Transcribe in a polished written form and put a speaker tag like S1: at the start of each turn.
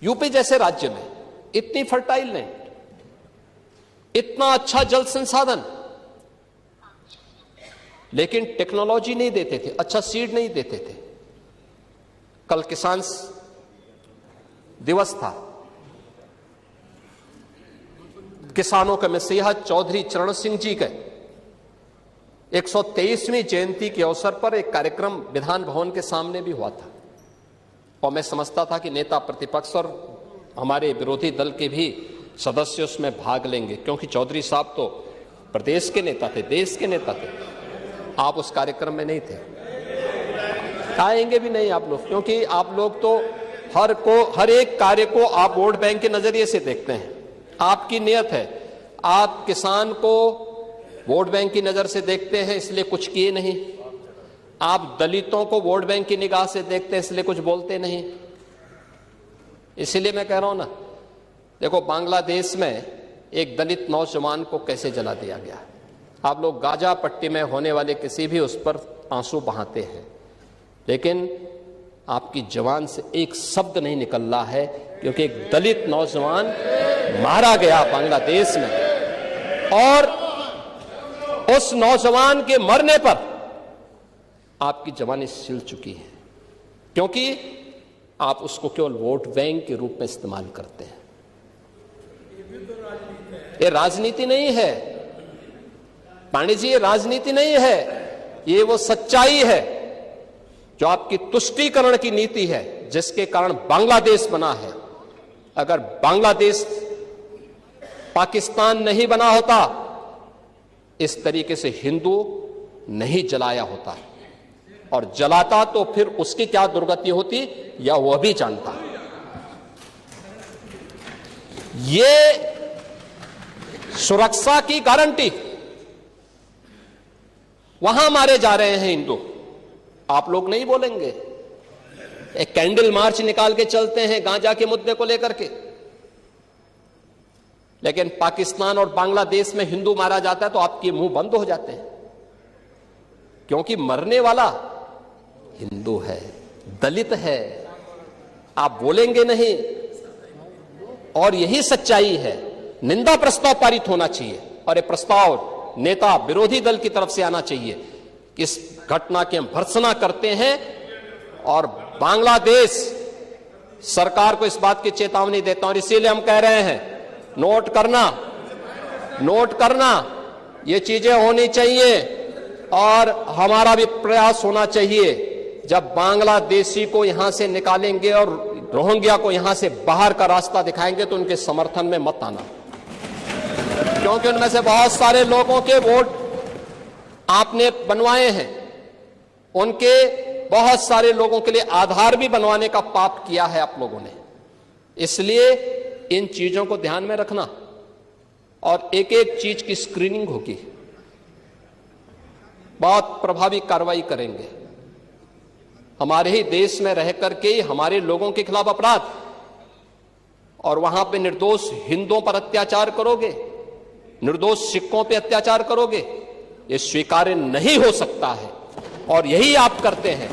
S1: UP जैसे राज्य में इतनी फर्टाइल लैंड, इतना अच्छा जल संसाधन, लेकिन टेक्नोलॉजी नहीं देते थे, अच्छा सीड नहीं देते थे। कल किसान दिवस था, किसानों के मसीहा चौधरी चरण सिंह जी के 123वीं जयंती के अवसर पर एक कार्यक्रम विधान भवन के सामने भी हुआ था, और मैं समझता था कि नेता प्रतिपक्ष और हमारे विरोधी दल के भी सदस्य उसमें भाग लेंगे, क्योंकि चौधरी साहब तो प्रदेश के नेता थे, देश के नेता थे। आप उस कार्यक्रम में नहीं थे, आएंगे भी नहीं आप लोग, क्योंकि आप लोग तो हर एक कार्य को आप वोट बैंक के नजरिए से देखते हैं। आपकी नियत है, आप किसान को वोट बैंक की नजर से देखते हैं, इसलिए कुछ किए नहीं। आप दलितों को वोट बैंक की निगाह से देखते हैं, इसलिए कुछ बोलते नहीं। इसलिए मैं कह रहा हूं ना, देखो बांग्लादेश में एक दलित नौजवान को कैसे जला दिया गया। आप लोग गाजा पट्टी में होने वाले किसी भी उस पर आंसू बहाते हैं, लेकिन आपकी जवान से एक शब्द नहीं निकल रहा है, क्योंकि एक दलित नौजवान मारा गया बांग्लादेश में, और उस नौजवान के मरने पर आपकी जवानी सिल चुकी है, क्योंकि आप उसको केवल वोट बैंक के रूप में इस्तेमाल करते हैं। ये राजनीति नहीं है पांडे जी, ये राजनीति नहीं है, ये वो सच्चाई है जो आपकी तुष्टीकरण की नीति है, जिसके कारण बांग्लादेश बना है। अगर बांग्लादेश पाकिस्तान नहीं बना होता, इस तरीके से हिंदू नहीं जलाया होता, और जलाता तो फिर उसकी क्या दुर्गति होती या वह भी जानता। ये सुरक्षा की गारंटी, वहां मारे जा रहे हैं हिंदू, आप लोग नहीं बोलेंगे। एक कैंडल मार्च निकाल के चलते हैं गांजा के मुद्दे को लेकर के, लेकिन पाकिस्तान और बांग्लादेश में हिंदू मारा जाता है तो आपके मुंह बंद हो जाते हैं, क्योंकि मरने वाला हिंदू है, दलित है, आप बोलेंगे नहीं। और यही सच्चाई है। निंदा प्रस्ताव पारित होना चाहिए, और यह प्रस्ताव नेता विरोधी दल की तरफ से आना चाहिए। इस घटना की हम भर्त्सना करते हैं, और बांग्लादेश सरकार को इस बात की चेतावनी देता हूं, और इसीलिए हम कह रहे हैं, नोट करना, ये चीजें होनी चाहिए, और हमारा भी प्रयास होना चाहिए। जब बांग्लादेशी को यहां से निकालेंगे और रोहिंग्या को यहां से बाहर का रास्ता दिखाएंगे, तो उनके समर्थन में मत आना, क्योंकि उनमें से बहुत सारे लोगों के वोट आपने बनवाए हैं, उनके बहुत सारे लोगों के लिए आधार भी बनवाने का पाप किया है आप लोगों ने। इसलिए इन चीजों को ध्यान में रखना, और एक एक चीज की स्क्रीनिंग होगी, बहुत प्रभावी कार्रवाई करेंगे। हमारे ही देश में रह करके हमारे लोगों के खिलाफ अपराध, और वहां पे निर्दोष हिंदुओं पर अत्याचार करोगे, निर्दोष सिखों पे अत्याचार करोगे, ये स्वीकार्य नहीं हो सकता है, और यही आप करते हैं।